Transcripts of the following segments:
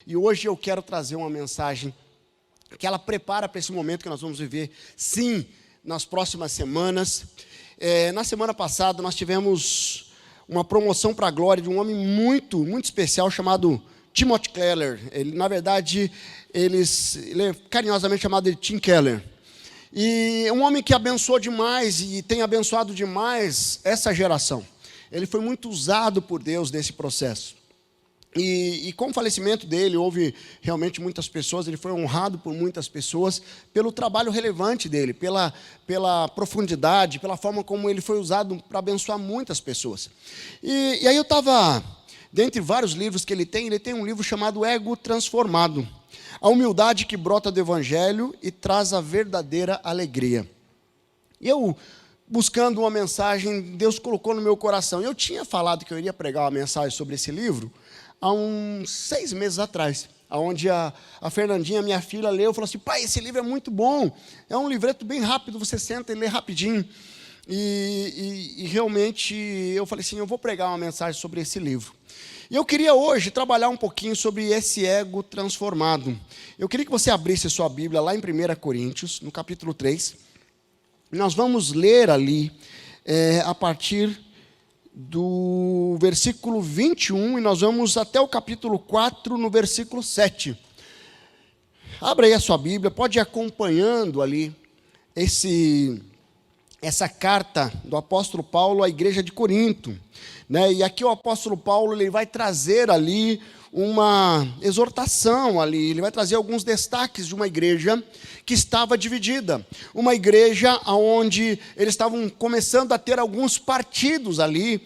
E hoje eu quero trazer uma mensagem que ela prepara para esse momento que nós vamos viver, sim, nas próximas semanas. Na semana passada nós tivemos uma promoção para a glória de um homem muito especial chamado Timothy Keller. Ele, na verdade, ele é carinhosamente chamado de Tim Keller. E é um homem que abençoou demais e tem abençoado demais essa geração. Ele foi muito usado por Deus nesse processo. E com o falecimento dele, houve realmente muitas pessoas, ele foi honrado por muitas pessoas pelo trabalho relevante dele, pela profundidade, pela forma como ele foi usado para abençoar muitas pessoas. E aí eu estava, dentre vários livros que ele tem um livro chamado Ego Transformado. A humildade que brota do Evangelho e traz a verdadeira alegria. E eu, buscando uma mensagem, Deus colocou no meu coração. Eu tinha falado que eu iria pregar uma mensagem sobre esse livro há uns 6 meses atrás, onde a Fernandinha, minha filha, leu e falou assim: pai, esse livro é muito bom, é um livreto bem rápido, você senta e lê rapidinho. E realmente eu falei assim, eu vou pregar uma mensagem sobre esse livro. E eu queria hoje trabalhar um pouquinho sobre esse ego transformado. Eu queria que você abrisse a sua Bíblia lá em 1 Coríntios, no capítulo 3. Nós vamos ler ali a partir do versículo 21 e nós vamos até o capítulo 4, no versículo 7. Abra aí a sua Bíblia, pode ir acompanhando ali essa carta do apóstolo Paulo à igreja de Corinto, né? E aqui o apóstolo Paulo ele vai trazer ali uma exortação ali, ele vai trazer alguns destaques de uma igreja que estava dividida, uma igreja onde eles estavam começando a ter alguns partidos ali,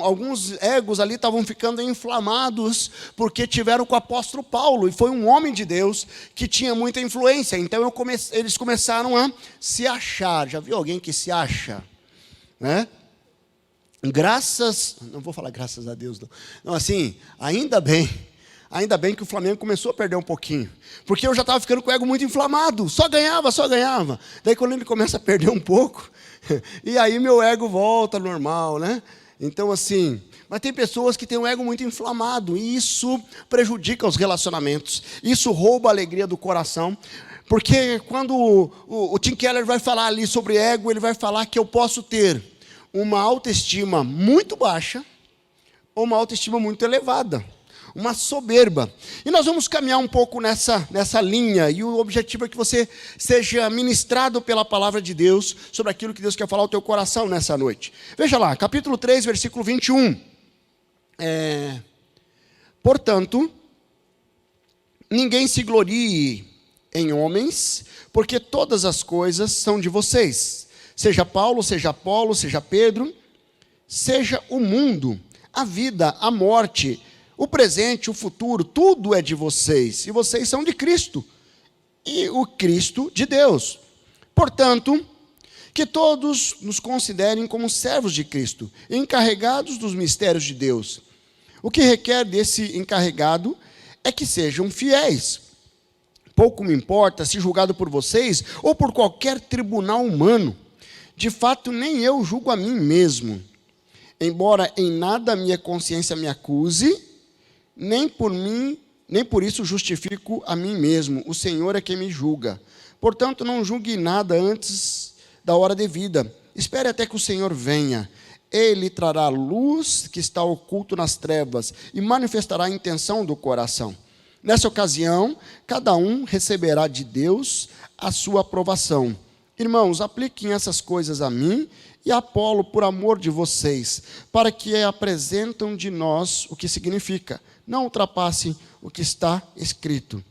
alguns egos ali estavam ficando inflamados, porque tiveram com o apóstolo Paulo, e foi um homem de Deus que tinha muita influência, então eles começaram a se achar. Já viu alguém que se acha? Né? Não vou falar graças a Deus, não, assim, ainda bem que o Flamengo começou a perder um pouquinho, porque eu já estava ficando com o ego muito inflamado, só ganhava, daí quando ele começa a perder um pouco, e aí meu ego volta ao normal, né? Então assim, mas tem pessoas que têm um ego muito inflamado, e isso prejudica os relacionamentos, isso rouba a alegria do coração, porque quando o Tim Keller vai falar ali sobre ego, ele vai falar que eu posso ter uma autoestima muito baixa ou uma autoestima muito elevada, uma soberba. E nós vamos caminhar um pouco nessa linha, e o objetivo é que você seja ministrado pela palavra de Deus sobre aquilo que Deus quer falar ao teu coração nessa noite. Veja lá, capítulo 3, versículo 21. Portanto, ninguém se glorie em homens, porque todas as coisas são de vocês. Seja Paulo, seja Apolo, seja Pedro, seja o mundo, a vida, a morte, o presente, o futuro, tudo é de vocês. E vocês são de Cristo, e o Cristo de Deus. Portanto, que todos nos considerem como servos de Cristo, encarregados dos mistérios de Deus. O que requer desse encarregado é que sejam fiéis. Pouco me importa se julgado por vocês ou por qualquer tribunal humano. De fato, nem eu julgo a mim mesmo. Embora em nada a minha consciência me acuse, nem por isso justifico a mim mesmo. O Senhor é quem me julga. Portanto, não julgue nada antes da hora devida. Espere até que o Senhor venha. Ele trará a luz que está oculto nas trevas e manifestará a intenção do coração. Nessa ocasião, cada um receberá de Deus a sua aprovação. Irmãos, apliquem essas coisas a mim e a Apolo por amor de vocês, para que apresentem de nós o que significa. Não ultrapassem o que está escrito.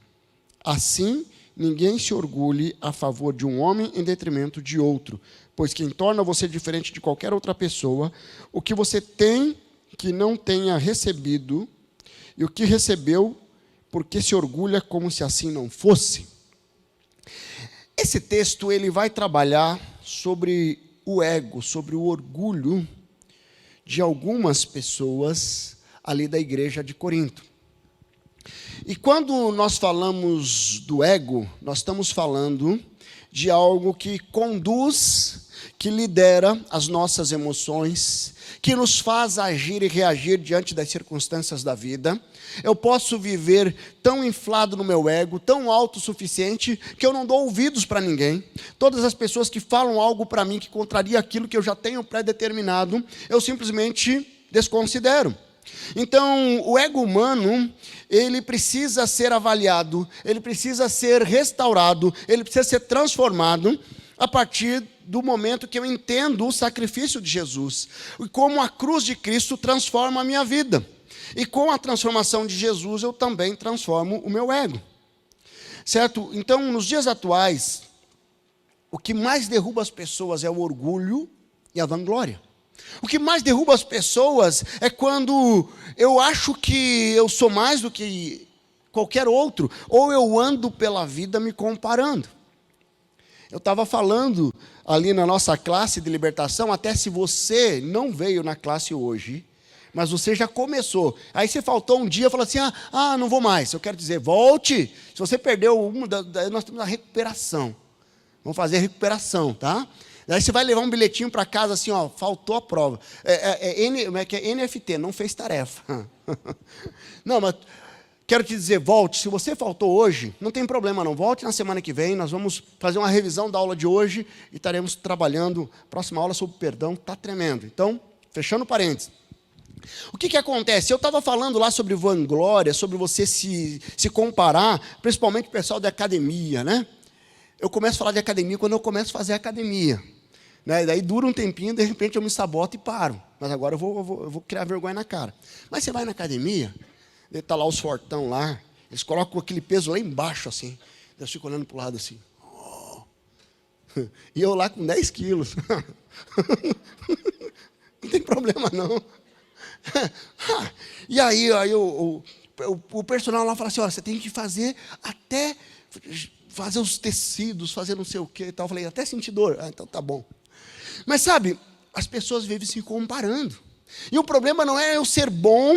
Assim, ninguém se orgulhe a favor de um homem em detrimento de outro, pois quem torna você diferente de qualquer outra pessoa, o que você tem que não tenha recebido, e o que recebeu, porque se orgulha como se assim não fosse. Esse texto ele vai trabalhar sobre o ego, sobre o orgulho de algumas pessoas ali da igreja de Corinto. E quando nós falamos do ego, nós estamos falando de algo que conduz, que lidera as nossas emoções, que nos faz agir e reagir diante das circunstâncias da vida. Eu posso viver tão inflado no meu ego, tão autossuficiente, que eu não dou ouvidos para ninguém. Todas as pessoas que falam algo para mim que contraria aquilo que eu já tenho pré-determinado, eu simplesmente desconsidero. Então, o ego humano, ele precisa ser avaliado, ele precisa ser restaurado, ele precisa ser transformado a partir do momento que eu entendo o sacrifício de Jesus e como a cruz de Cristo transforma a minha vida. E com a transformação de Jesus, eu também transformo o meu ego. Certo? Então, nos dias atuais, o que mais derruba as pessoas é o orgulho e a vanglória. O que mais derruba as pessoas é quando eu acho que eu sou mais do que qualquer outro, ou eu ando pela vida me comparando. Eu estava falando ali na nossa classe de libertação, até se você não veio na classe hoje, mas você já começou. Aí você faltou um dia e falou assim, não vou mais. Eu quero dizer, volte. Se você perdeu nós temos a recuperação. Vamos fazer a recuperação, tá? Daí você vai levar um bilhetinho para casa assim, faltou a prova. NFT, não fez tarefa. Não, mas quero te dizer, volte. Se você faltou hoje, não tem problema não. Volte na semana que vem, nós vamos fazer uma revisão da aula de hoje e estaremos trabalhando. Próxima aula sobre perdão, está tremendo. Então, fechando parênteses. O que acontece? Eu estava falando lá sobre vanglória, sobre você se comparar, principalmente o pessoal da academia, né? Eu começo a falar de academia quando eu começo a fazer academia. Né? Daí dura um tempinho, de repente eu me saboto e paro. Mas agora eu vou criar vergonha na cara. Mas você vai na academia, está lá os fortão lá, eles colocam aquele peso lá embaixo, assim. Eu fico olhando para o lado assim. E eu lá com 10 quilos. Não tem problema não. E aí o personal lá fala assim, você tem que fazer até fazer os tecidos, fazer não sei o que e tal. Eu falei, até sentir dor. Então tá bom. Mas sabe, as pessoas vivem se comparando. E o problema não é eu ser bom,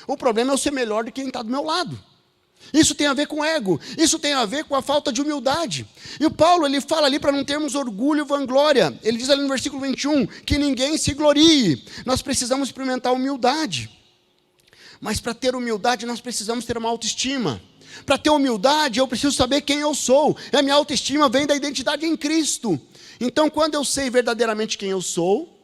o problema é eu ser melhor do que quem está do meu lado. Isso tem a ver com ego, isso tem a ver com a falta de humildade. E o Paulo, ele fala ali para não termos orgulho e vanglória. Ele diz ali no versículo 21, que ninguém se glorie. Nós precisamos experimentar humildade. Mas para ter humildade, nós precisamos ter uma autoestima. Para ter humildade, eu preciso saber quem eu sou. A minha autoestima vem da identidade em Cristo. Então, quando eu sei verdadeiramente quem eu sou,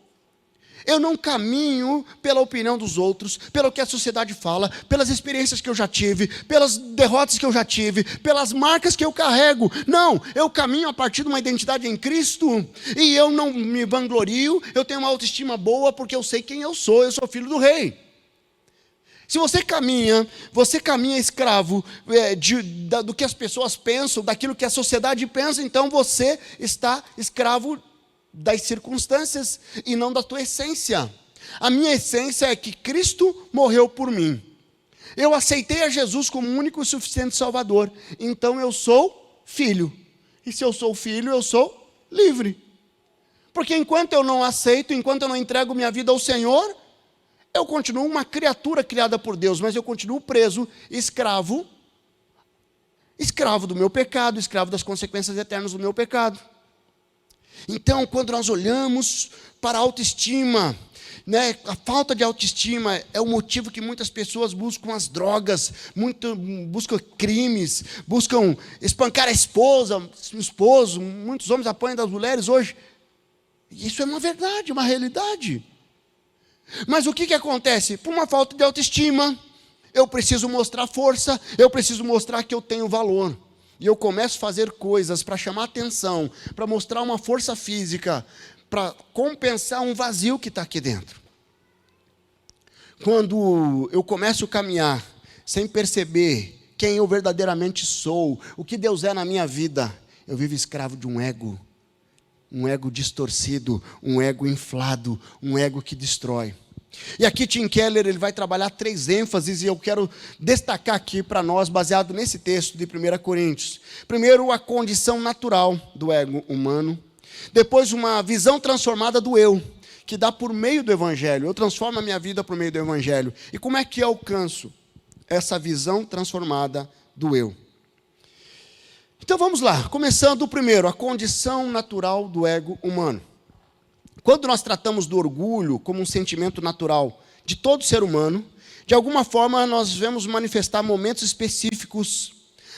eu não caminho pela opinião dos outros, pelo que a sociedade fala, pelas experiências que eu já tive, pelas derrotas que eu já tive, pelas marcas que eu carrego. Não, eu caminho a partir de uma identidade em Cristo, e eu não me vanglorio, eu tenho uma autoestima boa porque eu sei quem eu sou filho do rei. Se você caminha escravo do que as pessoas pensam, daquilo que a sociedade pensa, então você está escravo das circunstâncias e não da tua essência. A minha essência é que Cristo morreu por mim. Eu aceitei a Jesus como único e suficiente Salvador. Então eu sou filho. E se eu sou filho, eu sou livre. Porque enquanto eu não aceito, enquanto eu não entrego minha vida ao Senhor, eu continuo uma criatura criada por Deus, mas eu continuo preso, escravo do meu pecado, escravo das consequências eternas do meu pecado. Então, quando nós olhamos para a autoestima, né, a falta de autoestima é o motivo que muitas pessoas buscam as drogas, buscam crimes, buscam espancar a esposa, o esposo. Muitos homens apanham das mulheres hoje. Isso é uma verdade, uma realidade. Mas o que acontece? Por uma falta de autoestima, eu preciso mostrar força, eu preciso mostrar que eu tenho valor. E eu começo a fazer coisas para chamar atenção, para mostrar uma força física, para compensar um vazio que está aqui dentro. Quando eu começo a caminhar sem perceber quem eu verdadeiramente sou, o que Deus é na minha vida, eu vivo escravo de um ego distorcido, um ego inflado, um ego que destrói. E aqui Tim Keller ele vai trabalhar 3 ênfases e eu quero destacar aqui para nós, baseado nesse texto de 1 Coríntios. Primeiro, a condição natural do ego humano. Depois, uma visão transformada do eu, que dá por meio do Evangelho. Eu transformo a minha vida por meio do Evangelho. E como é que eu alcanço essa visão transformada do eu? Então vamos lá, começando primeiro, a condição natural do ego humano. quando nós tratamos do orgulho como um sentimento natural de todo ser humano, de alguma forma nós vemos manifestar momentos específicos,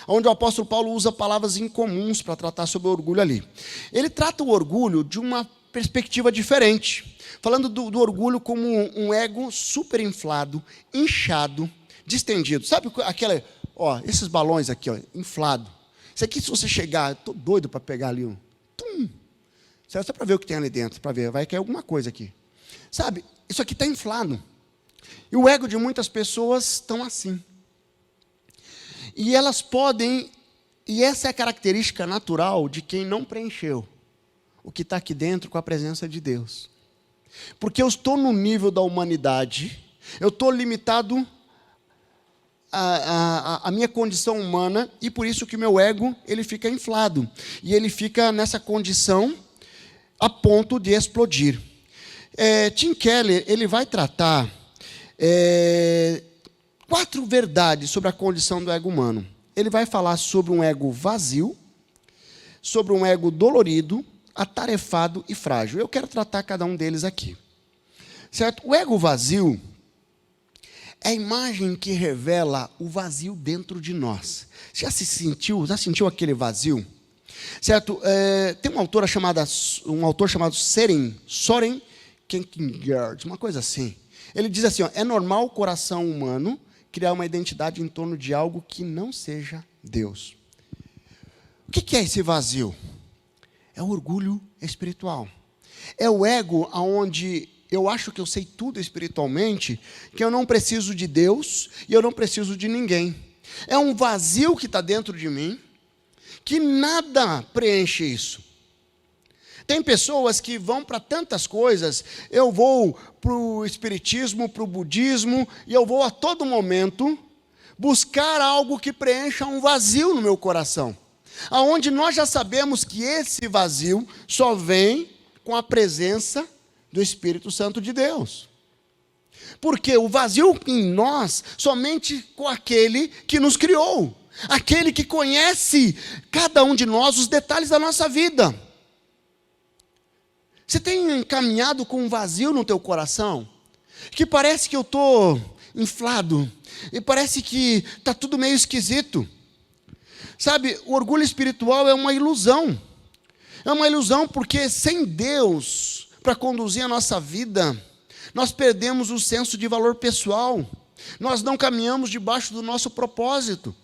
onde o apóstolo Paulo usa palavras incomuns para tratar sobre o orgulho ali. Ele trata o orgulho de uma perspectiva diferente, falando do orgulho como um ego superinflado, inchado, distendido. Sabe aquela, esses balões aqui, inflado. Isso aqui, se você chegar, eu estou doido para pegar ali um. Só para ver o que tem ali dentro, para ver, vai cair alguma coisa aqui. Sabe, isso aqui está inflado. E o ego de muitas pessoas estão assim. E elas podem, e essa é a característica natural de quem não preencheu o que está aqui dentro com a presença de Deus. Porque eu estou no nível da humanidade, eu estou limitado à minha condição humana, e por isso que meu ego, ele fica inflado. E ele fica nessa condição a ponto de explodir. Tim Keller, ele vai tratar 4 verdades sobre a condição do ego humano. Ele vai falar sobre um ego vazio, sobre um ego dolorido, atarefado e frágil. Eu quero tratar cada um deles aqui. Certo? O ego vazio é a imagem que revela o vazio dentro de nós. Já sentiu aquele vazio? Certo? Tem um autor chamado Soren Kierkegaard, uma coisa assim. Ele diz assim, é normal o coração humano criar uma identidade em torno de algo que não seja Deus. O que é esse vazio? É o orgulho espiritual. É o ego onde eu acho que eu sei tudo espiritualmente, que eu não preciso de Deus e eu não preciso de ninguém. É um vazio que está dentro de mim, que nada preenche isso. Tem pessoas que vão para tantas coisas, eu vou para o espiritismo, para o budismo, e eu vou a todo momento buscar algo que preencha um vazio no meu coração. Aonde nós já sabemos que esse vazio só vem com a presença do Espírito Santo de Deus. Porque o vazio em nós, somente com aquele que nos criou. Aquele que conhece cada um de nós, os detalhes da nossa vida. Você tem caminhado com um vazio no teu coração? Que parece que eu estou inflado. E parece que está tudo meio esquisito. Sabe, o orgulho espiritual é uma ilusão. É uma ilusão porque sem Deus para conduzir a nossa vida, nós perdemos o senso de valor pessoal. Nós não caminhamos debaixo do nosso propósito.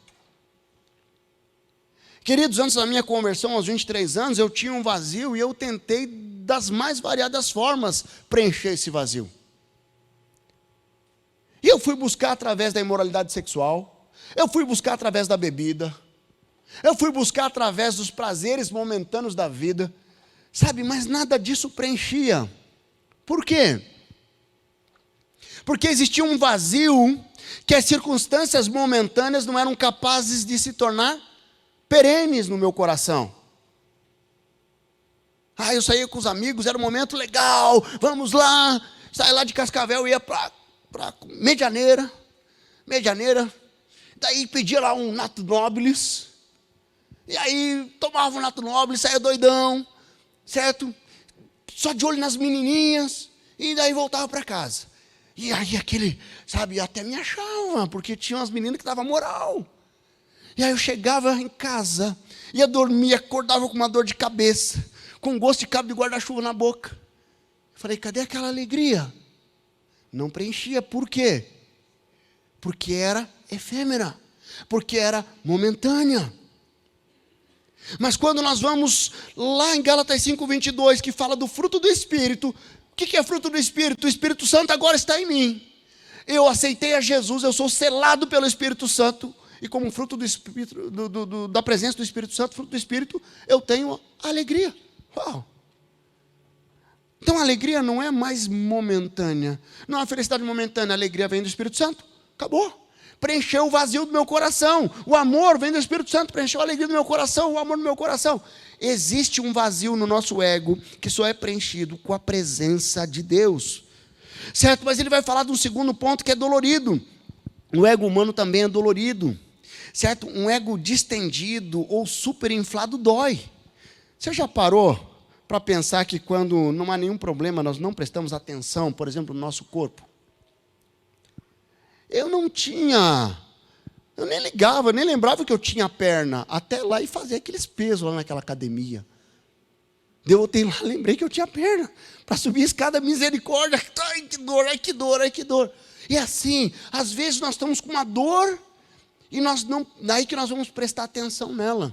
Queridos, antes da minha conversão, aos 23 anos, eu tinha um vazio e eu tentei, das mais variadas formas, preencher esse vazio. E eu fui buscar através da imoralidade sexual, eu fui buscar através da bebida, eu fui buscar através dos prazeres momentâneos da vida, sabe, mas nada disso preenchia. Por quê? Porque existia um vazio que as circunstâncias momentâneas não eram capazes de se tornar perenes no meu coração. Eu saía com os amigos, era um momento legal, vamos lá, saía lá de Cascavel, ia para Medianeira, daí pedia lá um Nato Nobilis, e aí tomava um Nato Nobilis, saía doidão, certo? Só de olho nas menininhas, e daí voltava para casa. E aí aquele, sabe, até me achava, porque tinha umas meninas que davam moral. E aí eu chegava em casa, ia dormir, acordava com uma dor de cabeça, com gosto de cabo de guarda-chuva na boca. Eu falei, cadê aquela alegria? Não preenchia, por quê? Porque era efêmera, porque era momentânea. Mas quando nós vamos lá em Gálatas 5:22, que fala do fruto do Espírito, o que é fruto do Espírito? O Espírito Santo agora está em mim. Eu aceitei a Jesus, eu sou selado pelo Espírito Santo, e como fruto do Espírito, da presença do Espírito Santo, fruto do Espírito, eu tenho alegria. Uau! Então a alegria não é mais momentânea, não é uma felicidade momentânea, a alegria vem do Espírito Santo, acabou. Preencheu o vazio do meu coração, o amor vem do Espírito Santo, preencheu a alegria do meu coração, o amor do meu coração. Existe um vazio no nosso ego, que só é preenchido com a presença de Deus, certo? Mas ele vai falar de um segundo ponto que é dolorido. O ego humano também é dolorido, certo? Um ego distendido ou superinflado dói. Você já parou para pensar que quando não há nenhum problema, nós não prestamos atenção, por exemplo, no nosso corpo? Eu nem ligava, nem lembrava que eu tinha perna, até lá e fazer aqueles pesos lá naquela academia. Eu voltei lá, lembrei que eu tinha perna, para subir a escada, misericórdia, ai que dor, ai que dor, ai que dor. E assim, às vezes nós estamos com uma dor, e daí que nós vamos prestar atenção nela.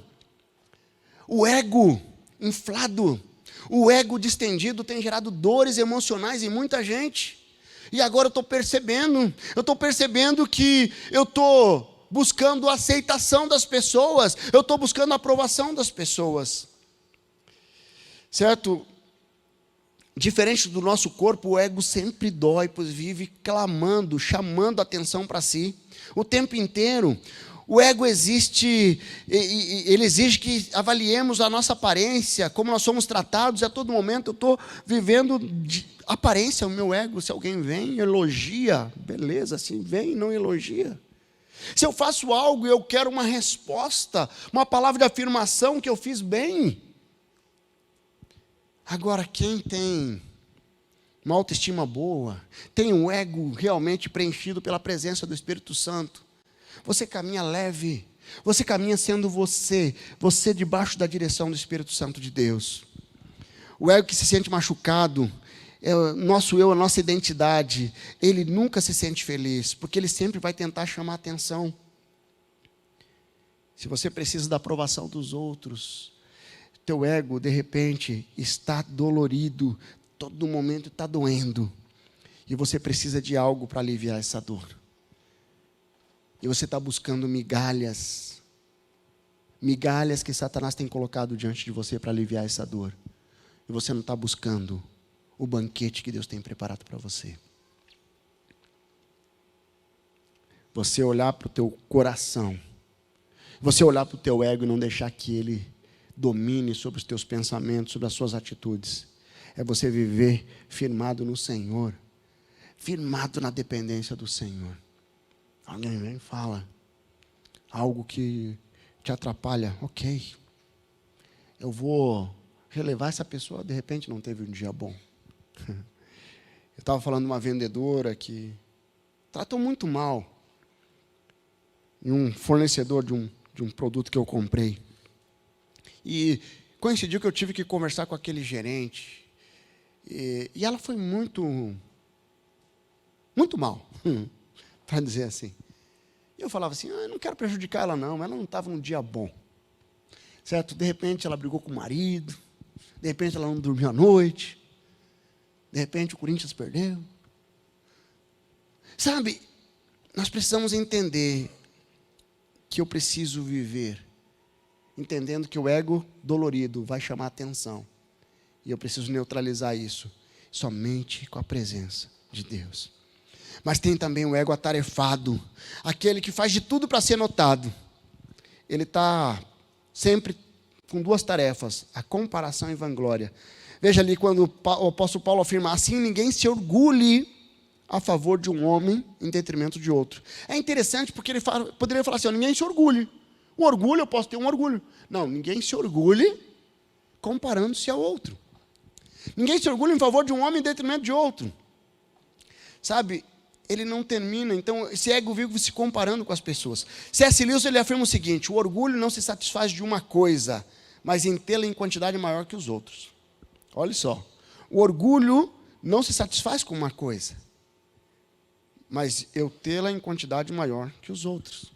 O ego inflado, o ego distendido tem gerado dores emocionais em muita gente. E agora eu estou percebendo que eu estou buscando a aceitação das pessoas, eu estou buscando a aprovação das pessoas. Certo? Diferente do nosso corpo, o ego sempre dói, pois vive clamando, chamando a atenção para si, o tempo inteiro. O ego existe, ele exige que avaliemos a nossa aparência, como nós somos tratados, e a todo momento eu estou vivendo de aparência, o meu ego. Se alguém vem, elogia, beleza, se vem, não elogia. Se eu faço algo e eu quero uma resposta, uma palavra de afirmação que eu fiz bem. Agora, quem tem uma autoestima boa, tem um ego realmente preenchido pela presença do Espírito Santo, você caminha leve, você caminha sendo você debaixo da direção do Espírito Santo de Deus. O ego que se sente machucado, nosso eu, a nossa identidade, ele nunca se sente feliz, porque ele sempre vai tentar chamar atenção. Se você precisa da aprovação dos outros, teu ego, de repente, está dolorido, todo momento está doendo, e você precisa de algo para aliviar essa dor. E você está buscando migalhas que Satanás tem colocado diante de você para aliviar essa dor. E você não está buscando o banquete que Deus tem preparado para você. Você olhar para o teu coração, você olhar para o teu ego e não deixar que ele domine sobre os teus pensamentos, sobre as suas atitudes. É você viver firmado no Senhor, firmado na dependência do Senhor. Alguém vem e fala algo que te atrapalha. Ok, eu vou relevar essa pessoa, de repente não teve um dia bom. Eu estava falando de uma vendedora que tratou muito mal e um fornecedor de um produto que eu comprei. E coincidiu que eu tive que conversar com aquele gerente. E ela foi muito mal, para dizer assim. E eu falava assim, eu não quero prejudicar ela não estava num dia bom. Certo? De repente ela brigou com o marido, de repente ela não dormiu à noite, de repente o Corinthians perdeu. Sabe, nós precisamos entender que eu preciso viver, entendendo que o ego dolorido vai chamar atenção. E eu preciso neutralizar isso, somente com a presença de Deus. Mas tem também o ego atarefado, aquele que faz de tudo para ser notado. Ele está sempre com duas tarefas, a comparação e vanglória. Veja ali quando o apóstolo Paulo afirma, assim ninguém se orgulhe a favor de um homem em detrimento de outro. É interessante porque ele poderia falar assim, ninguém se orgulhe. O orgulho, eu posso ter um orgulho. Não, ninguém se orgulhe comparando-se ao outro. Ninguém se orgulha em favor de um homem em detrimento de outro. Sabe, ele não termina, então esse ego vive se comparando com as pessoas. C.S. Lewis, ele afirma o seguinte, o orgulho não se satisfaz de uma coisa, mas em tê-la em quantidade maior que os outros. Olha só, o orgulho não se satisfaz com uma coisa, mas eu tê-la em quantidade maior que os outros.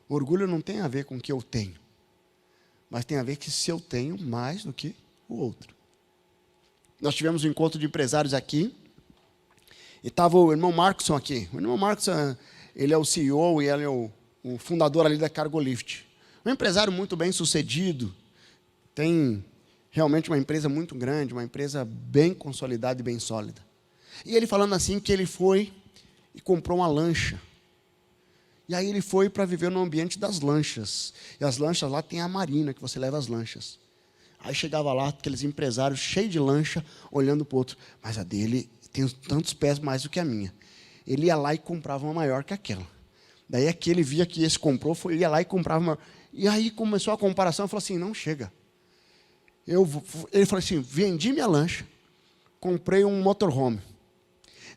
O orgulho não tem a ver com o que eu tenho, mas tem a ver que se eu tenho mais do que o outro. Nós tivemos um encontro de empresários aqui, e estava o irmão Markson aqui. O irmão Markson, ele é o CEO e ele é o fundador ali da Cargolift. Um empresário muito bem sucedido, tem realmente uma empresa muito grande, uma empresa bem consolidada e bem sólida. E ele falando assim que ele foi e comprou uma lancha. E aí ele foi para viver no ambiente das lanchas. E as lanchas lá tem a marina, que você leva as lanchas. Aí chegava lá, aqueles empresários cheios de lancha, olhando para o outro. Mas a dele tem tantos pés mais do que a minha. Ele ia lá e comprava uma maior que aquela. Daí aquele via que esse comprou, ia lá e comprava uma. E aí começou a comparação, falou assim, não chega. Ele falou assim, vendi minha lancha, comprei um motorhome.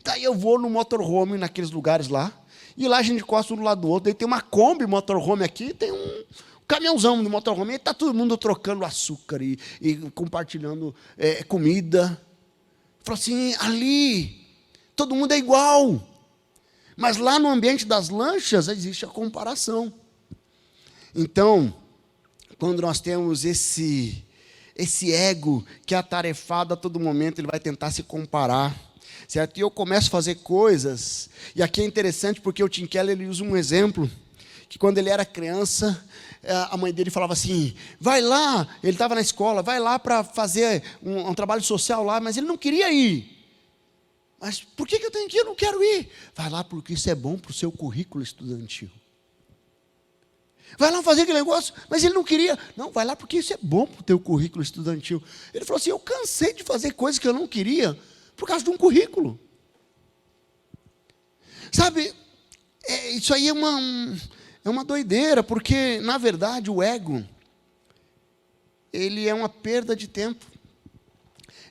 Daí eu vou no motorhome, naqueles lugares lá, e lá a gente encosta um do lado do outro, daí tem uma Kombi motorhome aqui, tem um caminhãozão de motorhome, e está todo mundo trocando açúcar e compartilhando comida. Falou assim, ali, todo mundo é igual. Mas lá no ambiente das lanchas existe a comparação. Então, quando nós temos esse ego que é atarefado a todo momento, ele vai tentar se comparar, certo? E eu começo a fazer coisas, e aqui é interessante porque o Tim Keller ele usa um exemplo, que quando ele era criança, a mãe dele falava assim, vai lá, ele estava na escola, vai lá para fazer um trabalho social lá, mas ele não queria ir. Mas por que eu tenho que ir? Eu não quero ir. Vai lá porque isso é bom para o seu currículo estudantil. Vai lá fazer aquele negócio, mas ele não queria. Não, vai lá porque isso é bom para o teu currículo estudantil. Ele falou assim, eu cansei de fazer coisas que eu não queria por causa de um currículo. Sabe, isso aí é uma doideira, porque, na verdade, o ego, ele é uma perda de tempo.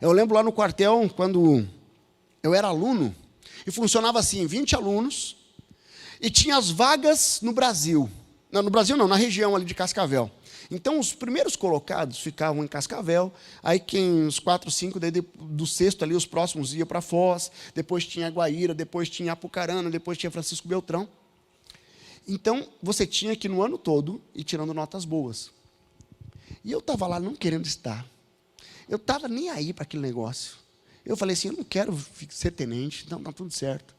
Eu lembro lá no quartel, quando eu era aluno, e funcionava assim, 20 alunos, e tinha as vagas no Brasil. Não, no Brasil não, na região ali de Cascavel. Então, os primeiros colocados ficavam em Cascavel, aí os 4, 5, daí do sexto ali, os próximos iam para Foz, depois tinha Guaíra, depois tinha Apucarana, depois tinha Francisco Beltrão. Então, você tinha que, no ano todo, ir tirando notas boas. E eu estava lá não querendo estar. Eu estava nem aí para aquele negócio. Eu falei assim, eu não quero ser tenente, então está tudo certo.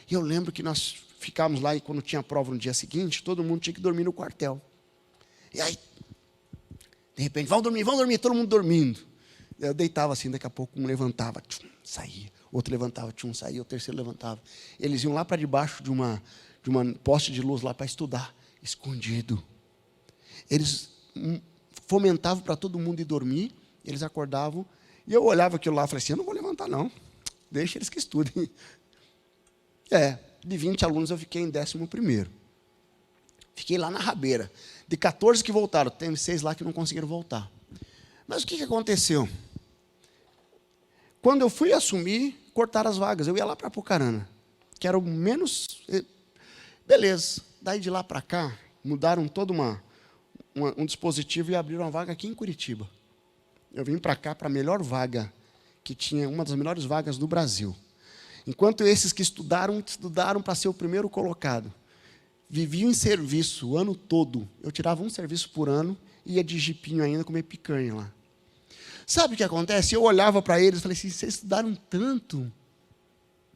E eu lembro que nós ficávamos lá, e quando tinha prova no dia seguinte, todo mundo tinha que dormir no quartel. E aí, de repente, vão dormir, todo mundo dormindo. Eu deitava assim, daqui a pouco um levantava, tchum, saía. Outro levantava, tchum, saía, o terceiro levantava. Eles iam lá para debaixo de uma poste de luz lá para estudar, escondido. Eles fomentavam para todo mundo ir dormir, eles acordavam, e eu olhava aquilo lá e falei assim, eu não vou levantar não, deixa eles que estudem. De 20 alunos eu fiquei em 11º. Fiquei lá na rabeira. De 14 que voltaram, tem 6 lá que não conseguiram voltar. Mas o que aconteceu? Quando eu fui assumir, cortaram as vagas. Eu ia lá para Apucarana, que era o menos... Beleza. Daí de lá para cá, mudaram todo um dispositivo e abriram uma vaga aqui em Curitiba. Eu vim para cá para a melhor vaga, que tinha uma das melhores vagas do Brasil. Enquanto esses que estudaram para ser o primeiro colocado, viviam em serviço o ano todo. Eu tirava um serviço por ano e ia de jipinho ainda comer picanha lá. Sabe o que acontece? Eu olhava para eles e falei assim, vocês estudaram tanto.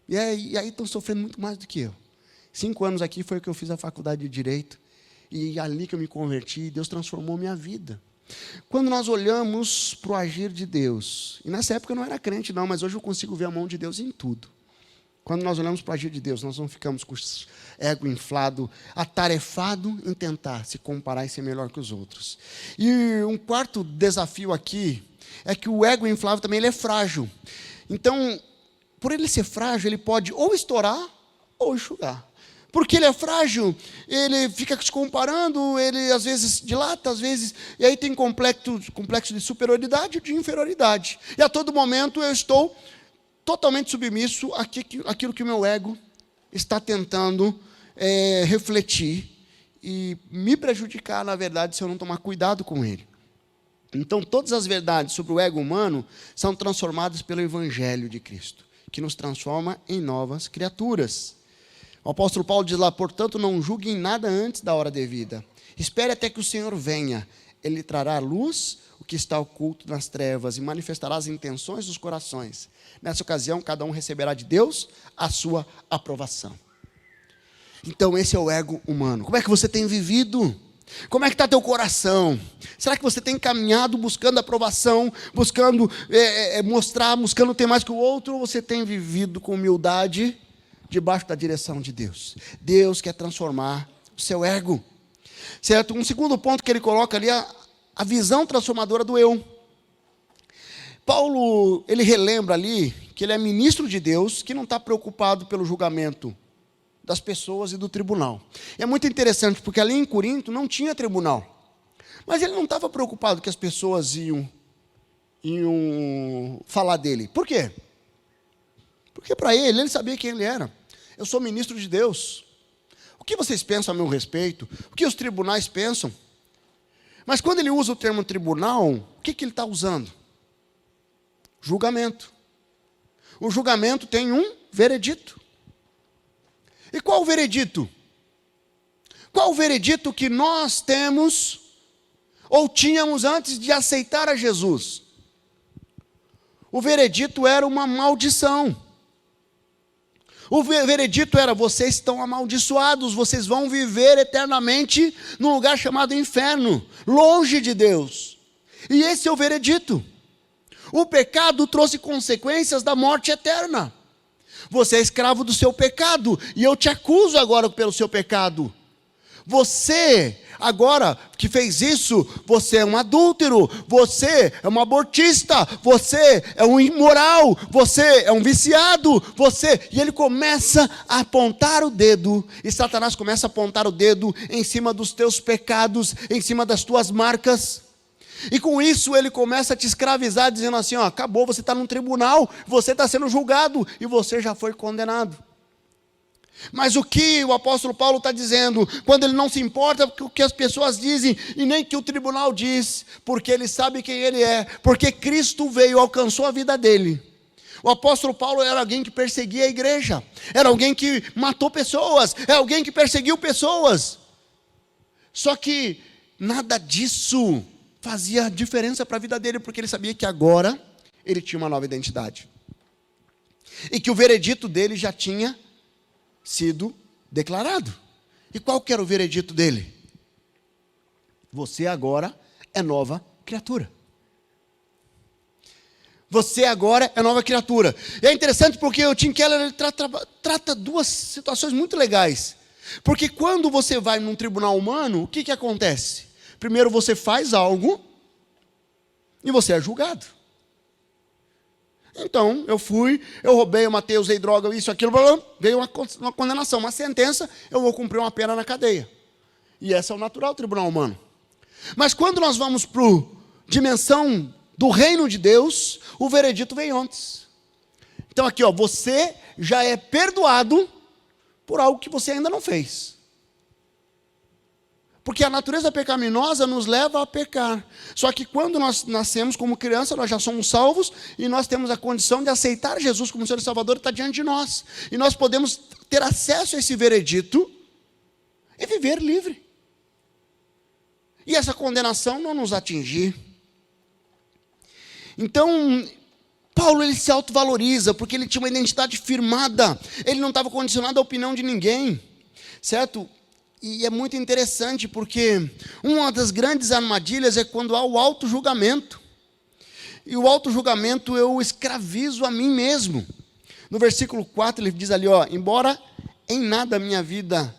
E aí estão sofrendo muito mais do que eu. 5 anos aqui foi que eu fiz a faculdade de Direito. E ali que eu me converti, e Deus transformou minha vida. Quando nós olhamos para o agir de Deus, e nessa época eu não era crente não, mas hoje eu consigo ver a mão de Deus em tudo. Quando nós olhamos para o agir de Deus, nós não ficamos com o ego inflado, atarefado em tentar se comparar e ser melhor que os outros. E um quarto desafio aqui é que o ego inflável também ele é frágil. Então, por ele ser frágil, ele pode ou estourar ou enxugar. Porque ele é frágil, ele fica se comparando, ele às vezes dilata, às vezes... E aí tem complexo de superioridade e de inferioridade. E a todo momento eu estou totalmente submisso àquilo que o meu ego está tentando refletir e me prejudicar, na verdade, se eu não tomar cuidado com ele. Então, todas as verdades sobre o ego humano são transformadas pelo Evangelho de Cristo, que nos transforma em novas criaturas. O apóstolo Paulo diz lá, portanto, não julguem nada antes da hora devida. Espere até que o Senhor venha. Ele trará à luz o que está oculto nas trevas e manifestará as intenções dos corações. Nessa ocasião, cada um receberá de Deus a sua aprovação. Então, esse é o ego humano. Como é que você tem vivido? Como é que está teu coração? Será que você tem caminhado buscando aprovação, buscando mostrar, buscando ter mais que o outro? Ou você tem vivido com humildade debaixo da direção de Deus? Deus quer transformar o seu ego. Certo? Um segundo ponto que ele coloca ali é a visão transformadora do eu. Paulo, ele relembra ali que ele é ministro de Deus, que não está preocupado pelo julgamento das pessoas e do tribunal. É muito interessante, porque ali em Corinto não tinha tribunal. Mas ele não estava preocupado que as pessoas iam iam falar dele. Por quê? Porque para ele sabia quem ele era. Eu sou ministro de Deus. O que vocês pensam a meu respeito? O que os tribunais pensam? Mas quando ele usa o termo tribunal, o que ele está usando? Julgamento. O julgamento tem um veredito. E qual o veredito? Qual o veredito que nós temos ou tínhamos antes de aceitar a Jesus? O veredito era uma maldição. O veredito era: vocês estão amaldiçoados, vocês vão viver eternamente num lugar chamado inferno, longe de Deus. E esse é o veredito. O pecado trouxe consequências da morte eterna. Você é escravo do seu pecado, e eu te acuso agora pelo seu pecado. Você, agora que fez isso, você é um adúltero, você é um abortista, você é um imoral, você é um viciado, e ele começa a apontar o dedo, e Satanás começa a apontar o dedo em cima dos teus pecados, em cima das tuas marcas, e com isso ele começa a te escravizar, dizendo assim: ó, acabou, você está num tribunal, você está sendo julgado, e você já foi condenado. Mas o que o apóstolo Paulo está dizendo, quando ele não se importa com o que as pessoas dizem, e nem que o tribunal diz, porque ele sabe quem ele é, porque Cristo veio, alcançou a vida dele. O apóstolo Paulo era alguém que perseguia a igreja, era alguém que matou pessoas, é alguém que perseguiu pessoas. Só que nada disso fazia diferença para a vida dele, porque ele sabia que agora ele tinha uma nova identidade. E que o veredito dele já tinha sido declarado. E qual que era o veredito dele? Você agora é nova criatura. Você agora é nova criatura. E é interessante porque o Tim Keller ele trata duas situações muito legais. Porque quando você vai num tribunal humano, o que acontece? Primeiro você faz algo e você é julgado. Então, eu roubei, eu matei, usei droga, isso, aquilo, veio uma condenação, uma sentença, eu vou cumprir uma pena na cadeia. E esse é o natural tribunal humano. Mas quando nós vamos para a dimensão do reino de Deus, o veredito vem antes. Então aqui, ó, você já é perdoado por algo que você ainda não fez. Porque a natureza pecaminosa nos leva a pecar. Só que quando nós nascemos como criança, nós já somos salvos, e nós temos a condição de aceitar Jesus como Senhor e Salvador, está diante de nós. E nós podemos ter acesso a esse veredito e viver livre. E essa condenação não nos atingir. Então, Paulo ele se autovaloriza, porque ele tinha uma identidade firmada. Ele não estava condicionado à opinião de ninguém. Certo? E é muito interessante porque uma das grandes armadilhas é quando há o auto-julgamento. E o auto-julgamento eu escravizo a mim mesmo. No versículo 4 ele diz ali, ó: embora em nada a minha vida,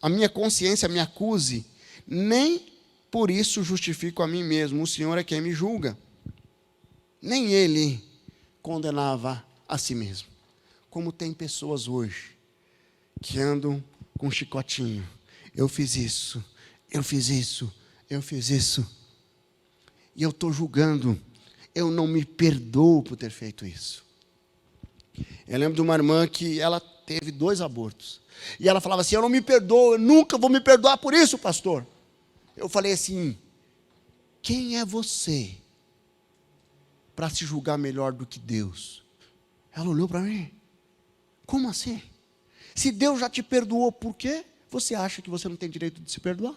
a minha consciência me acuse, nem por isso justifico a mim mesmo, o Senhor é quem me julga. Nem ele condenava a si mesmo. Como tem pessoas hoje que andam com um chicotinho. Eu fiz isso, eu fiz isso, eu fiz isso. E eu estou julgando, eu não me perdoo por ter feito isso. Eu lembro de uma irmã que ela teve 2 abortos. E ela falava assim: eu não me perdoo, eu nunca vou me perdoar por isso, pastor. Eu falei assim: quem é você para se julgar melhor do que Deus? Ela olhou para mim: como assim? Se Deus já te perdoou, por quê você acha que você não tem direito de se perdoar?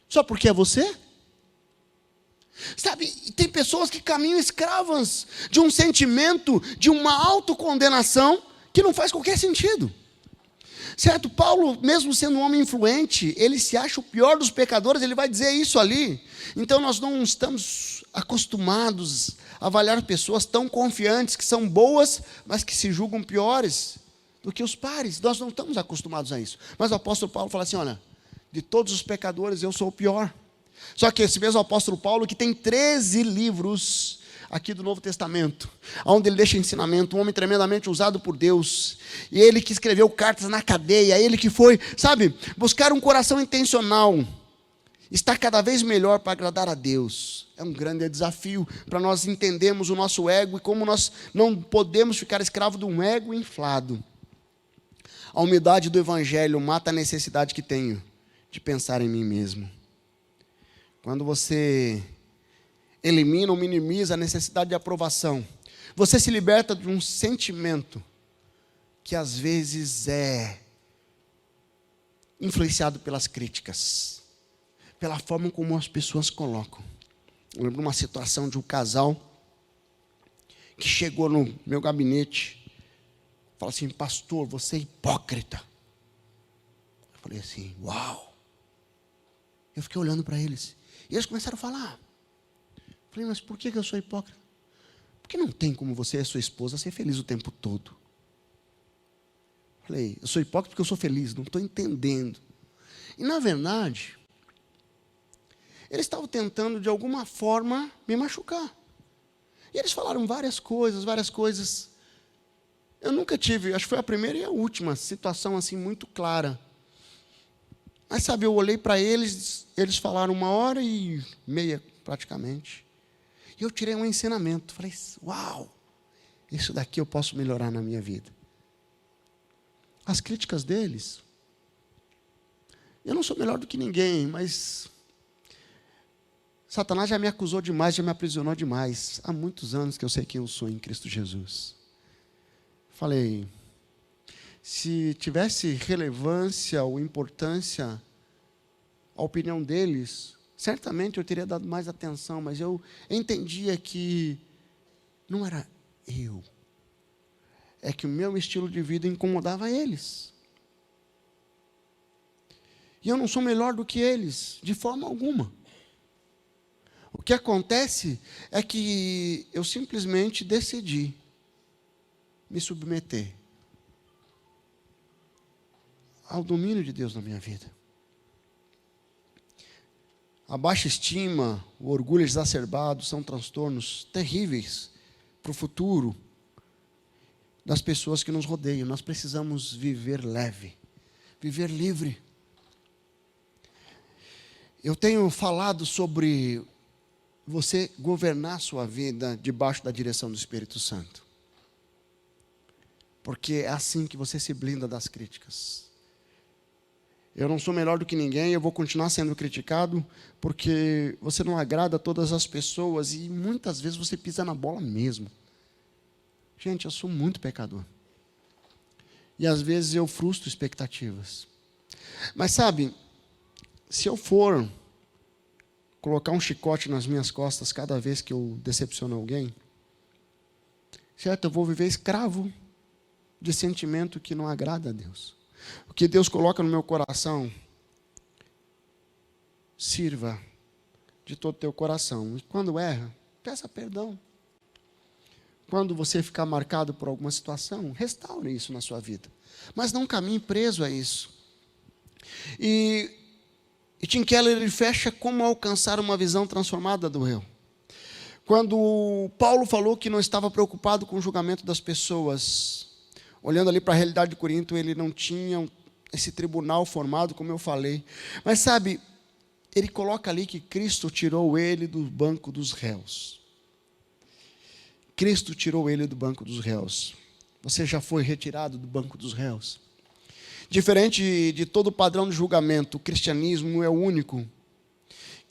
Só porque é você? Sabe, tem pessoas que caminham escravas de um sentimento, de uma autocondenação que não faz qualquer sentido. Certo? Paulo, mesmo sendo um homem influente, ele se acha o pior dos pecadores, ele vai dizer isso ali. Então nós não estamos acostumados a avaliar pessoas tão confiantes, que são boas, mas que se julgam piores do que os pares. Nós não estamos acostumados a isso. Mas o apóstolo Paulo fala assim: olha, de todos os pecadores eu sou o pior. Só que esse mesmo apóstolo Paulo, que tem 13 livros aqui do Novo Testamento, onde ele deixa ensinamento, um homem tremendamente usado por Deus, e ele que escreveu cartas na cadeia, ele que foi, sabe, buscar um coração intencional. estar cada vez melhor para agradar a Deus. É um grande desafio para nós entendermos o nosso ego e como nós não podemos ficar escravo de um ego inflado. A humildade do Evangelho mata a necessidade que tenho de pensar em mim mesmo. Quando você elimina ou minimiza a necessidade de aprovação, você se liberta de um sentimento que às vezes é influenciado pelas críticas, pela forma como as pessoas colocam. Eu lembro de uma situação de um casal que chegou no meu gabinete, falou assim: pastor, você é hipócrita. Eu falei assim: uau. Eu fiquei olhando para eles, e eles começaram a falar. Eu falei: mas por que eu sou hipócrita? Porque não tem como você e a sua esposa ser feliz o tempo todo. Eu falei: eu sou hipócrita porque eu sou feliz, não estou entendendo. E na verdade, eles estavam tentando de alguma forma me machucar. E eles falaram várias coisas. Eu nunca tive, acho que foi a primeira e a última situação assim muito clara. Mas sabe, eu olhei para eles, eles falaram 1h30 praticamente. E eu tirei um ensinamento. Falei: uau, isso daqui eu posso melhorar na minha vida. As críticas deles, eu não sou melhor do que ninguém, mas Satanás já me acusou demais, já me aprisionou demais. Há muitos anos que eu sei quem eu sou em Cristo Jesus. Falei: se tivesse relevância ou importância a opinião deles, certamente eu teria dado mais atenção, mas eu entendia que não era eu. É que o meu estilo de vida incomodava eles. E eu não sou melhor do que eles, de forma alguma. O que acontece é que eu simplesmente decidi me submeter ao domínio de Deus na minha vida. A baixa estima, o orgulho exacerbado são transtornos terríveis para o futuro das pessoas que nos rodeiam. Nós precisamos viver leve, viver livre. Eu tenho falado sobre você governar sua vida debaixo da direção do Espírito Santo. Porque é assim que você se blinda das críticas. Eu não sou melhor do que ninguém, eu vou continuar sendo criticado, porque você não agrada a todas as pessoas e muitas vezes você pisa na bola mesmo. Gente, eu sou muito pecador. E às vezes eu frustro expectativas. Mas sabe, se eu for colocar um chicote nas minhas costas cada vez que eu decepciono alguém, certo, eu vou viver escravo de sentimento que não agrada a Deus. O que Deus coloca no meu coração, sirva de todo o teu coração. E quando erra, peça perdão. Quando você ficar marcado por alguma situação, restaure isso na sua vida. Mas não caminhe preso a isso. E Tim Keller, ele fecha como alcançar uma visão transformada do eu. Quando Paulo falou que não estava preocupado com o julgamento das pessoas, olhando ali para a realidade de Corinto, ele não tinha esse tribunal formado, como eu falei. Mas sabe, ele coloca ali que Cristo tirou ele do banco dos réus. Cristo tirou ele do banco dos réus. Você já foi retirado do banco dos réus? Diferente de todo padrão de julgamento, o cristianismo é o único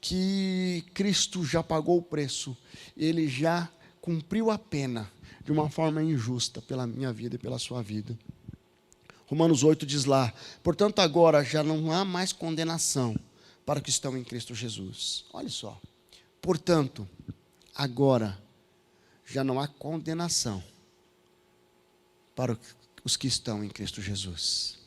que Cristo já pagou o preço. Ele já cumpriu a pena de uma forma injusta pela minha vida e pela sua vida. Romanos 8 diz lá: portanto agora já não há mais condenação para os que estão em Cristo Jesus. Olha só. Portanto, agora já não há condenação para os que estão em Cristo Jesus.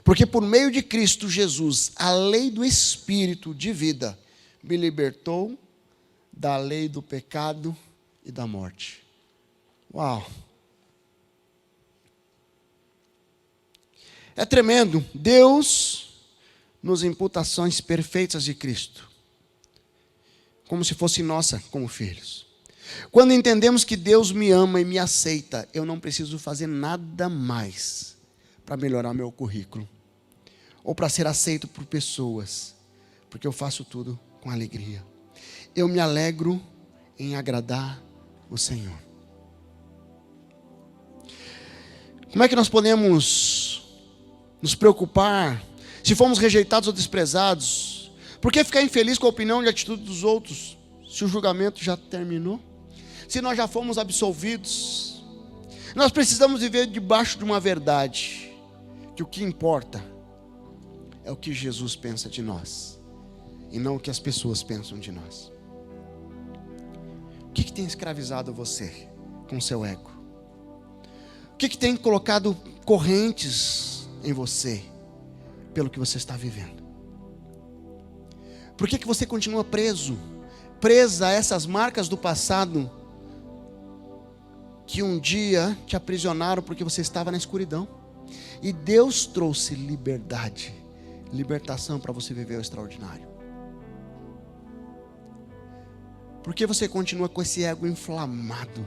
Porque por meio de Cristo Jesus, a lei do Espírito de vida me libertou da lei do pecado e da morte. Uau! É tremendo. Deus nos imputa ações perfeitas de Cristo, como se fosse nossa, como filhos. Quando entendemos que Deus me ama e me aceita, eu não preciso fazer nada mais para melhorar meu currículo, ou para ser aceito por pessoas, porque eu faço tudo com alegria. Eu me alegro em agradar o Senhor. Como é que nós podemos nos preocupar se fomos rejeitados ou desprezados? Por que ficar infeliz com a opinião e a atitude dos outros, se o julgamento já terminou? Se nós já fomos absolvidos? Nós precisamos viver debaixo de uma verdade, que o que importa é o que Jesus pensa de nós, e não o que as pessoas pensam de nós. O que tem escravizado você com o seu ego? O que tem colocado correntes em você, pelo que você está vivendo? Por que você continua presa a essas marcas do passado, que um dia te aprisionaram porque você estava na escuridão? E Deus trouxe libertação para você viver o extraordinário. Por que você continua com esse ego inflamado,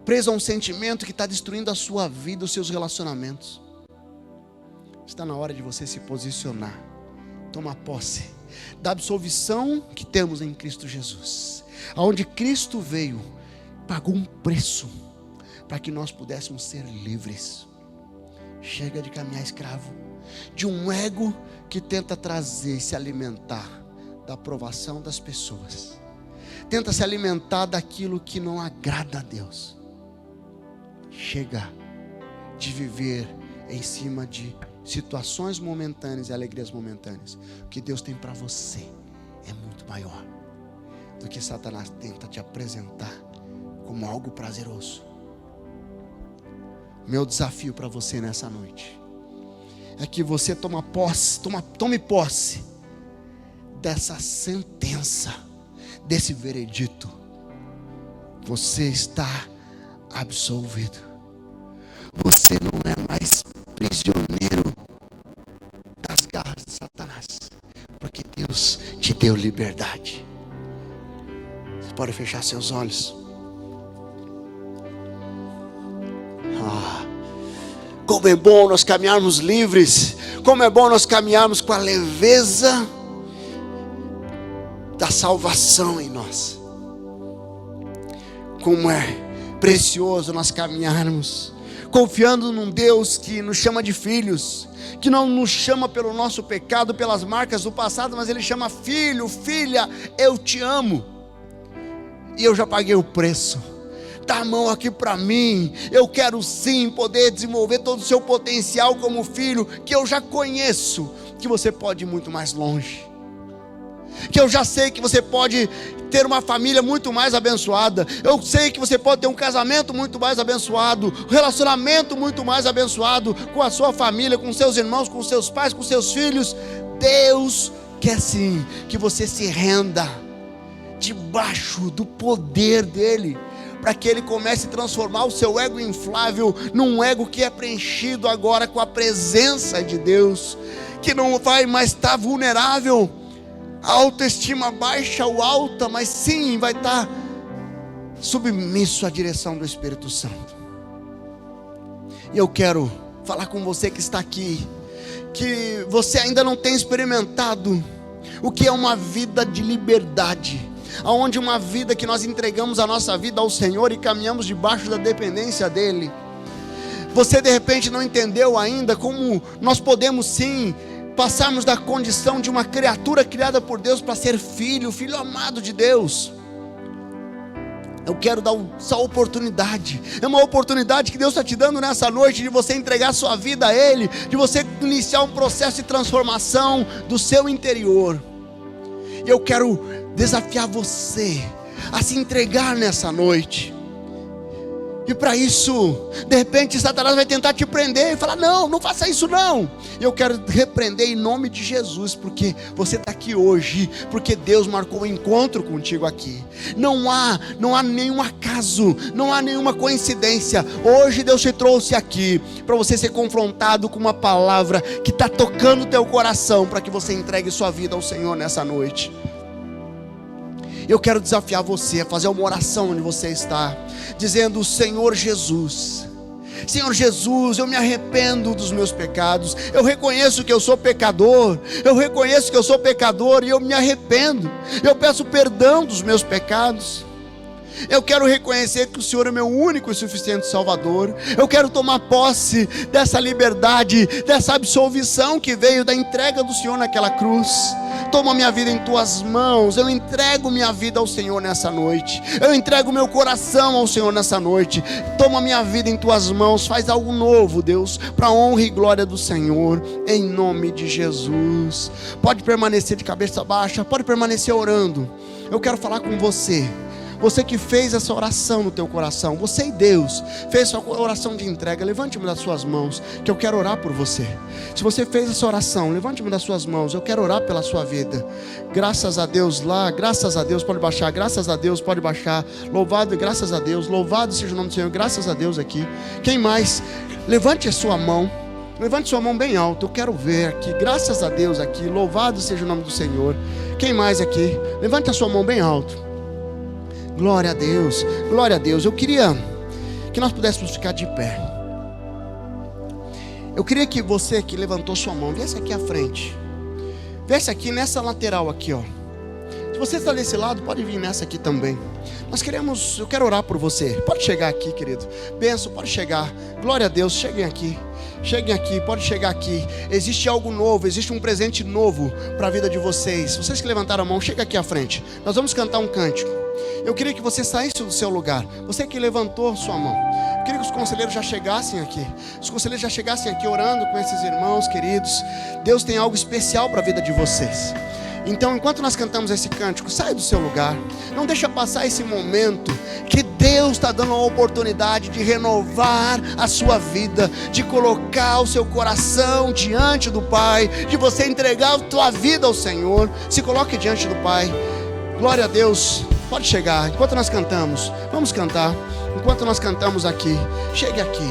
preso a um sentimento que está destruindo a sua vida, os seus relacionamentos? Está na hora de você se posicionar, tomar posse da absolvição que temos em Cristo Jesus, aonde Cristo veio, pagou um preço para que nós pudéssemos ser livres. Chega de caminhar escravo de um ego que tenta trazer e se alimentar da aprovação das pessoas, tenta se alimentar daquilo que não agrada a Deus. Chega de viver em cima de situações momentâneas e alegrias momentâneas. O que Deus tem para você é muito maior do que Satanás tenta te apresentar como algo prazeroso. Meu desafio para você nessa noite é que você tome posse dessa sentença, desse veredito. Você está absolvido. Você não é mais prisioneiro das garras de Satanás, porque Deus te deu liberdade. Você pode fechar seus olhos. Como é bom nós caminharmos livres, como é bom nós caminharmos com a leveza da salvação em nós. Como é precioso nós caminharmos confiando num Deus que nos chama de filhos, que não nos chama pelo nosso pecado, pelas marcas do passado, mas Ele chama filho, filha, eu te amo, e eu já paguei o preço. Dá a mão aqui para mim. Eu quero sim poder desenvolver todo o seu potencial como filho, que eu já conheço, que você pode ir muito mais longe, que eu já sei que você pode ter uma família muito mais abençoada. Eu sei que você pode ter um casamento muito mais abençoado, um relacionamento muito mais abençoado com a sua família, com seus irmãos, com seus pais, com seus filhos. Deus quer sim que você se renda debaixo do poder dele, para que ele comece a transformar o seu ego inflável num ego que é preenchido agora com a presença de Deus, que não vai mais estar vulnerável, a autoestima baixa ou alta, mas sim vai estar submisso à direção do Espírito Santo. E eu quero falar com você que está aqui, que você ainda não tem experimentado o que é uma vida de liberdade, aonde uma vida que nós entregamos a nossa vida ao Senhor e caminhamos debaixo da dependência dEle. Você de repente não entendeu ainda como nós podemos sim passarmos da condição de uma criatura criada por Deus para ser filho amado de Deus. Eu quero dar essa oportunidade. É uma oportunidade que Deus está te dando nessa noite, de você entregar sua vida a Ele, de você iniciar um processo de transformação do seu interior. E eu quero desafiar você a se entregar nessa noite. E para isso, de repente Satanás vai tentar te prender e falar: não faça isso não. E eu quero repreender em nome de Jesus, porque você está aqui hoje, porque Deus marcou um encontro contigo aqui. Não há nenhum acaso, não há nenhuma coincidência. Hoje Deus te trouxe aqui para você ser confrontado com uma palavra que está tocando o teu coração, para que você entregue sua vida ao Senhor nessa noite. Eu quero desafiar você a fazer uma oração onde você está, dizendo: Senhor Jesus, Senhor Jesus, eu me arrependo dos meus pecados. Eu reconheço que eu sou pecador. Eu reconheço que eu sou pecador e eu me arrependo. Eu peço perdão dos meus pecados. Eu quero reconhecer que o Senhor é meu único e suficiente Salvador. Eu quero tomar posse dessa liberdade, dessa absolvição que veio da entrega do Senhor naquela cruz. Toma minha vida em tuas mãos. Eu entrego minha vida ao Senhor nessa noite. Eu entrego meu coração ao Senhor nessa noite. Toma minha vida em tuas mãos. Faz algo novo, Deus, para a honra e glória do Senhor, em nome de Jesus. Pode permanecer de cabeça baixa, pode permanecer orando. Eu quero falar com você. Você que fez essa oração no teu coração, você e Deus fez sua oração de entrega, levante-me das suas mãos, que eu quero orar por você. Se você fez essa oração, levante-me das suas mãos, eu quero orar pela sua vida. Graças a Deus lá, graças a Deus, pode baixar, graças a Deus, pode baixar. Louvado e graças a Deus, louvado seja o nome do Senhor, graças a Deus aqui. Quem mais? Levante a sua mão. Levante sua mão bem alto, eu quero ver aqui, graças a Deus aqui, louvado seja o nome do Senhor. Quem mais aqui? Levante a sua mão bem alto. Glória a Deus, glória a Deus. Eu queria que nós pudéssemos ficar de pé. Eu queria que você que levantou sua mão, viesse aqui à frente. Viesse aqui nessa lateral aqui, ó. Se você está desse lado, pode vir nessa aqui também. Eu quero orar por você. Pode chegar aqui, querido. Benção, pode chegar. Glória a Deus, cheguem aqui. Cheguem aqui, pode chegar aqui. Existe algo novo, existe um presente novo para a vida de vocês. Vocês que levantaram a mão, chega aqui à frente. Nós vamos cantar um cântico. Eu queria que você saísse do seu lugar. Você que levantou sua mão, eu queria que os conselheiros já chegassem aqui. Os conselheiros já chegassem aqui orando com esses irmãos queridos. Deus tem algo especial para a vida de vocês. Então, enquanto nós cantamos esse cântico, sai do seu lugar. Não deixa passar esse momento que Deus está dando a oportunidade de renovar a sua vida, de colocar o seu coração diante do Pai, de você entregar a tua vida ao Senhor. Se coloque diante do Pai. Glória a Deus. Pode chegar. Enquanto nós cantamos, vamos cantar. Enquanto nós cantamos aqui, chegue aqui.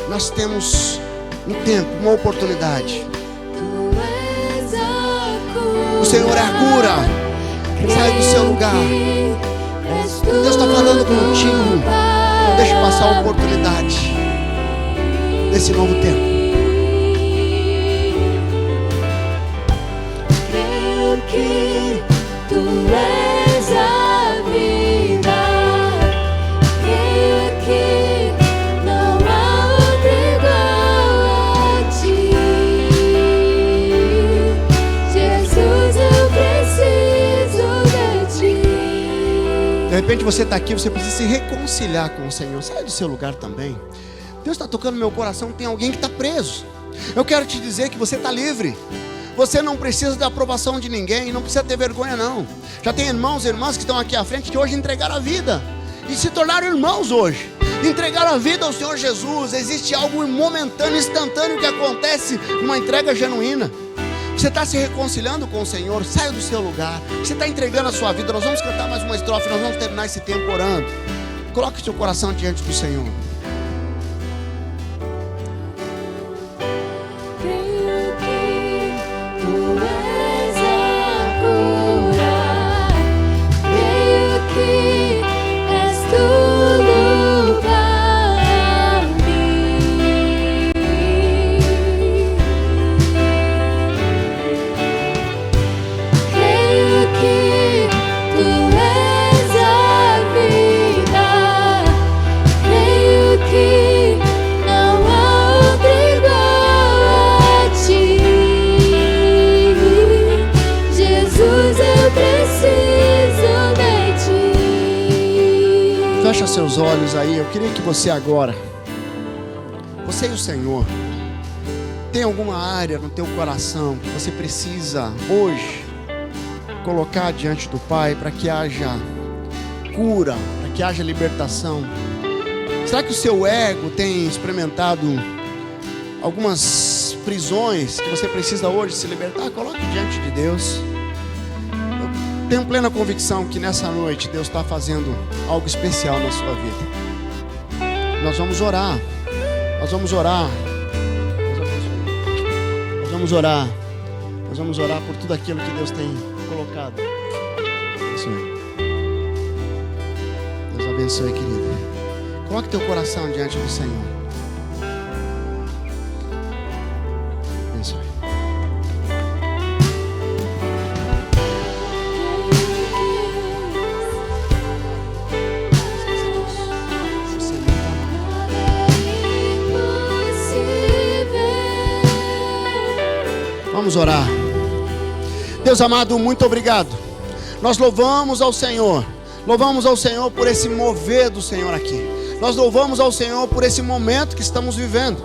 Nós temos um tempo, uma oportunidade. O Senhor é a cura. Sai do seu lugar. Deus está falando contigo. Não deixe passar a oportunidade desse novo tempo. Creio que tu és a vida. Creio que não há outro igual a ti. Jesus, eu preciso de ti. De repente você está aqui, você precisa se reconciliar com o Senhor. Sai do seu lugar também. Deus está tocando no meu coração. Tem alguém que está preso. Eu quero te dizer que você está livre. Você não precisa da aprovação de ninguém. Não precisa ter vergonha não. Já tem irmãos e irmãs que estão aqui à frente que hoje entregaram a vida e se tornaram irmãos hoje. Entregaram a vida ao Senhor Jesus. Existe algo momentâneo, instantâneo que acontece numa entrega genuína. Você está se reconciliando com o Senhor. Saia do seu lugar. Você está entregando a sua vida. Nós vamos cantar mais uma estrofe. Nós vamos terminar esse tempo orando. Coloque seu coração diante do Senhor. Creio que tu és a cura. Creio que és tudo para mim. Creio que tu és a vida. Creio que não há outro igual a ti. Jesus, eu preciso de ti. Fecha seus olhos aí. Eu queria que você agora, você e o Senhor, tem alguma área no teu coração que você precisa hoje colocar diante do Pai para que haja cura, para que haja libertação? Será que o seu ego tem experimentado algumas prisões que você precisa hoje se libertar? Coloque diante de Deus. Eu tenho plena convicção que nessa noite Deus está fazendo algo especial na sua vida. Nós vamos orar. Nós vamos orar. Nós vamos orar. Nós vamos orar por tudo aquilo que Deus tem colocado. Abençoe. Deus abençoe, querido. Coloque teu coração diante do Senhor. Vamos orar. Deus amado, muito obrigado. Nós louvamos ao Senhor por esse mover do Senhor aqui. Nós louvamos ao Senhor por esse momento que estamos vivendo,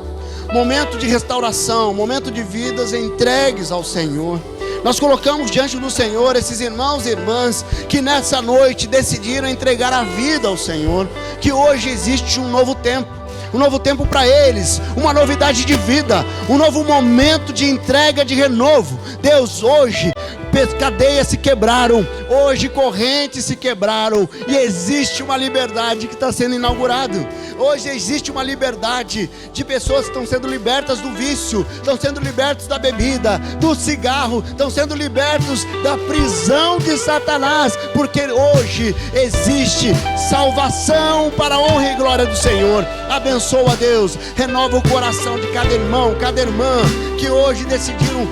momento de restauração, momento de vidas entregues ao Senhor. Nós colocamos diante do Senhor esses irmãos e irmãs que nessa noite decidiram entregar a vida ao Senhor, que hoje existe um novo tempo para eles, uma novidade de vida, um novo momento de entrega, de renovo. Deus, hoje cadeias se quebraram, hoje correntes se quebraram, e existe uma liberdade que está sendo inaugurada. Hoje existe uma liberdade de pessoas que estão sendo libertas do vício, estão sendo libertos da bebida, do cigarro, estão sendo libertos da prisão de Satanás, porque hoje existe salvação para a honra e glória do Senhor. Abençoa, Deus, renova o coração de cada irmão, cada irmã que hoje decidiram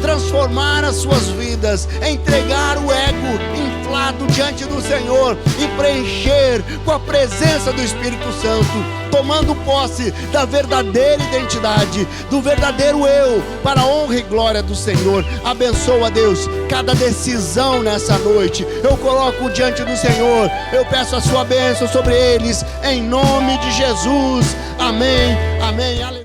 transformar as suas vidas, entregar o ego inflado diante do Senhor e preencher com a presença do Espírito Santo, tomando posse da verdadeira identidade, do verdadeiro eu, para a honra e glória do Senhor. Abençoa, Deus, cada decisão nessa noite, eu coloco diante do Senhor, eu peço a sua bênção sobre eles, em nome de Jesus, amém, amém, aleluia.